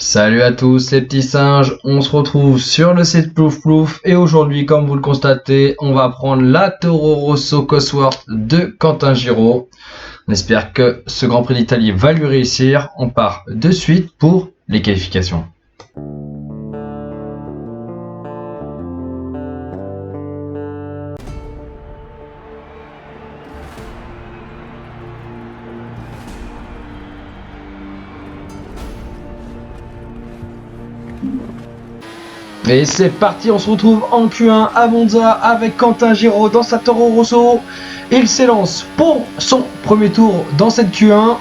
Salut à tous les petits singes, on se retrouve sur le site Plouf Plouf et aujourd'hui, comme vous le constatez, on va prendre la Toro Rosso Cosworth de Quentin Giraud. On espère que ce Grand Prix d'Italie va lui réussir. On part de suite pour les qualifications. Et c'est parti, on se retrouve en Q1 à Monza avec Quentin Giraud dans sa Toro Rosso. Il s'élance pour son premier tour dans cette Q1.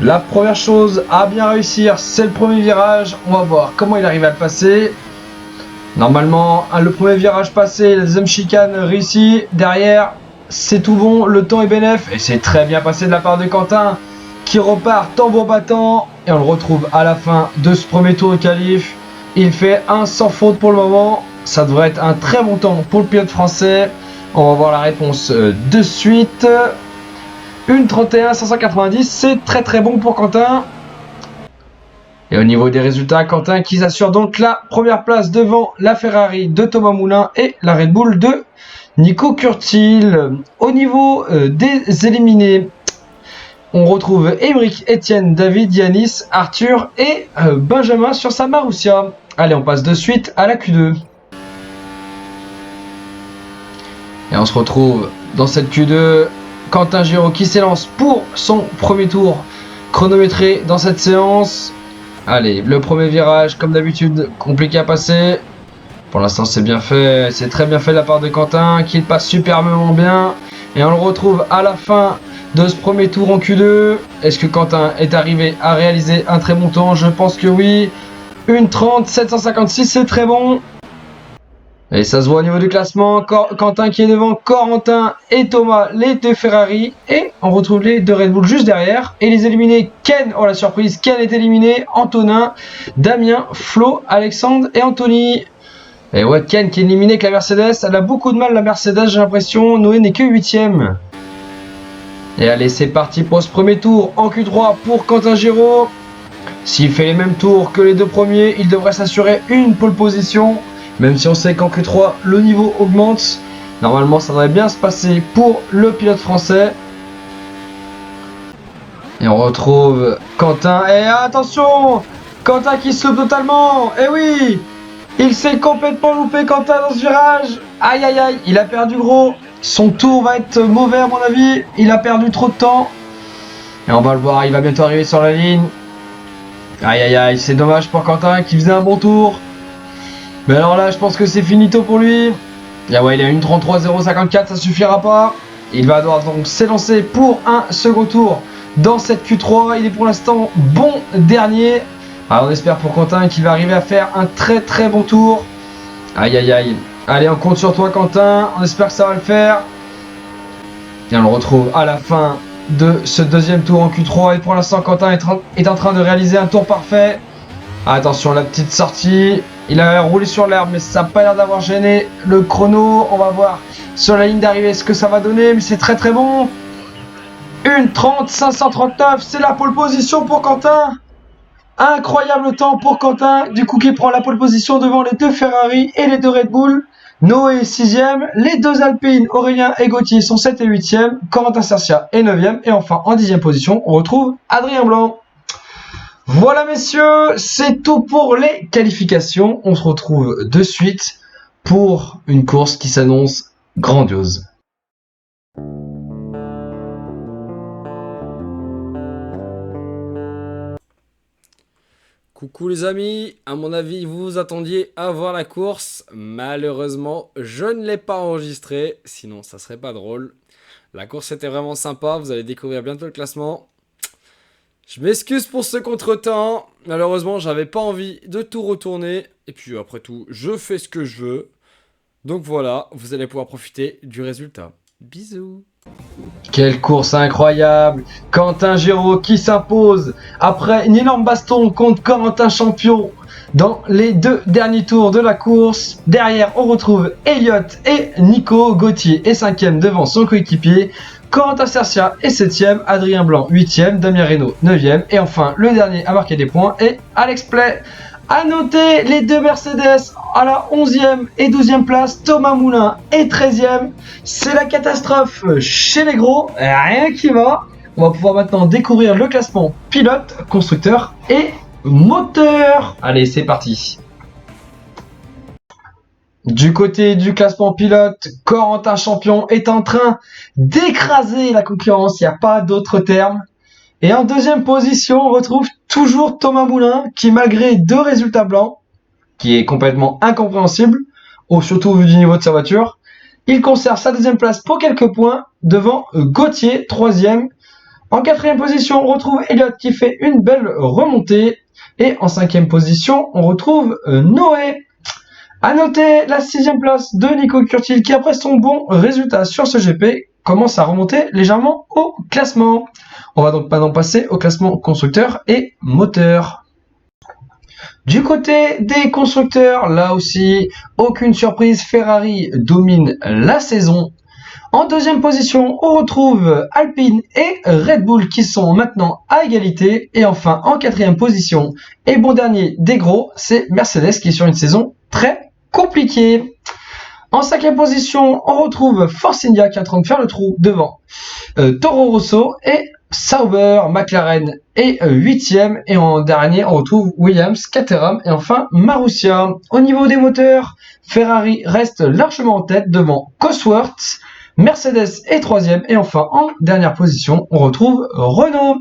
La première chose à bien réussir, c'est le premier virage. On va voir comment il arrive à le passer. Normalement, le premier virage passé, la deuxième chicane réussie. Derrière, c'est tout bon, le temps est bénéf. Et c'est très bien passé de la part de Quentin qui repart tambour battant. Et on le retrouve à la fin de ce premier tour de qualif. Il fait un sans faute pour le moment. Ça devrait être un très bon temps pour le pilote français. On va voir la réponse de suite. 1:31 590, c'est très très bon pour Quentin. Et au niveau des résultats, Quentin qui s'assure donc la première place devant la Ferrari de Thomas Moulin et la Red Bull de Nico Curtil. Au niveau des éliminés, on retrouve Émeric, Etienne, David, Yanis, Arthur et Benjamin sur sa Marussia. Allez, on passe de suite à la Q2. Et on se retrouve dans cette Q2. Quentin Giraud qui s'élance pour son premier tour chronométré dans cette séance. Allez, le premier virage, comme d'habitude, compliqué à passer. Pour l'instant, c'est bien fait. C'est très bien fait de la part de Quentin qui passe superbement bien. Et on le retrouve à la fin de ce premier tour en Q2. Est-ce que Quentin est arrivé à réaliser un très bon temps? Je pense que oui. 1:30 756, c'est très bon. Et ça se voit au niveau du classement. Quentin qui est devant Corentin et Thomas, les deux Ferrari. Et on retrouve les deux Red Bull juste derrière. Et les éliminés, Ken, oh la surprise, Ken est éliminé, Antonin, Damien, Flo, Alexandre et Anthony. Et ouais, Ken qui est éliminé avec la Mercedes. Elle a beaucoup de mal la Mercedes, j'ai l'impression. Noé n'est que 8ème. Et allez, c'est parti pour ce premier tour en Q3 pour Quentin Giraud. S'il fait les mêmes tours que les deux premiers, il devrait s'assurer une pole position. Même si on sait qu'en Q3, le niveau augmente. Normalement, ça devrait bien se passer pour le pilote français. Et on retrouve Quentin. Et attention, Quentin qui saute totalement. Et oui, il s'est complètement loupé, Quentin, dans ce virage. Aïe, aïe, aïe, il a perdu gros. Son tour va être mauvais à mon avis. Il a perdu trop de temps. Et on va le voir, il va bientôt arriver sur la ligne. Aïe, aïe, aïe, c'est dommage pour Quentin qui faisait un bon tour. Mais alors là, je pense que c'est finito pour lui. Ah ouais, il a une 33,054, ça suffira pas. Il va devoir donc s'élancer pour un second tour dans cette Q3. Il est pour l'instant bon dernier. Alors on espère pour Quentin qu'il va arriver à faire un très très bon tour. Aïe aïe aïe. Allez, on compte sur toi Quentin. On espère que ça va le faire. Et on le retrouve à la fin de ce deuxième tour en Q3. Et pour l'instant, Quentin est en train de réaliser un tour parfait. Attention, la petite sortie. Il a roulé sur l'herbe, mais ça n'a pas l'air d'avoir gêné le chrono. On va voir sur la ligne d'arrivée ce que ça va donner, mais c'est très très bon. 1:30 539, c'est la pole position pour Quentin. Incroyable temps pour Quentin, du coup qui prend la pole position devant les deux Ferrari et les deux Red Bull. Noé est 6ème, les deux Alpines, Aurélien et Gauthier sont 7 et 8ème, Corentin Cercia est 9ème, et enfin en 10ème position, on retrouve Adrien Blanc. Voilà messieurs, c'est tout pour les qualifications. On se retrouve de suite pour une course qui s'annonce grandiose. Coucou les amis, à mon avis vous vous attendiez à voir la course. Malheureusement, je ne l'ai pas enregistrée, sinon ça serait pas drôle. La course était vraiment sympa, vous allez découvrir bientôt le classement. Je m'excuse pour ce contretemps, malheureusement j'avais pas envie de tout retourner, et puis après tout, je fais ce que je veux. Donc voilà, vous allez pouvoir profiter du résultat. Bisous. Quelle course incroyable! Quentin Giraud qui s'impose après une énorme baston contre Corentin Champion dans les deux derniers tours de la course. Derrière, on retrouve Elliott et Nico. Gauthier est 5ème devant son coéquipier. Corentin Cercia est 7ème, Adrien Blanc 8ème, Damien Reynaud 9ème, et enfin le dernier à marquer des points est Alex Play. A noter les deux Mercedes à la 11e et 12e place, Thomas Moulin est 13ème. C'est la catastrophe chez les gros, rien qui va. On va pouvoir maintenant découvrir le classement pilote, constructeur et moteur. Allez, c'est parti. Du côté du classement pilote, Corentin Champion est en train d'écraser la concurrence, il n'y a pas d'autre terme. Et en deuxième position, on retrouve toujours Thomas Moulin, qui malgré 2 résultats blancs, qui est complètement incompréhensible, surtout au vu du niveau de sa voiture, il conserve sa deuxième place pour quelques points, devant Gauthier, 3ème. En 4ème position, on retrouve Elliott qui fait une belle remontée. Et en 5ème position, on retrouve Noé. À noter la 6ème place de Nico Curtil qui, après son bon résultat sur ce GP, commence à remonter légèrement au classement. On va donc maintenant passer au classement constructeur et moteur. Du côté des constructeurs, là aussi, aucune surprise, Ferrari domine la saison. En deuxième position, on retrouve Alpine et Red Bull qui sont maintenant à égalité. Et enfin, en 4ème position, et bon dernier des gros, c'est Mercedes qui est sur une saison très compliquée. En 5ème position, on retrouve Force India qui est en train de faire le trou devant Toro Rosso et Sauber. McLaren est 8ème. Et en dernier, on retrouve Williams, Caterham et enfin Marussia. Au niveau des moteurs, Ferrari reste largement en tête devant Cosworth. Mercedes est 3ème. Et enfin, en dernière position, on retrouve Renault.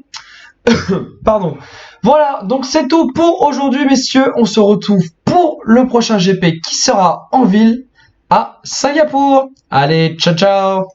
Pardon. Voilà, donc c'est tout pour aujourd'hui, messieurs. On se retrouve pour le prochain GP qui sera en ville à Singapour. Allez, ciao ciao.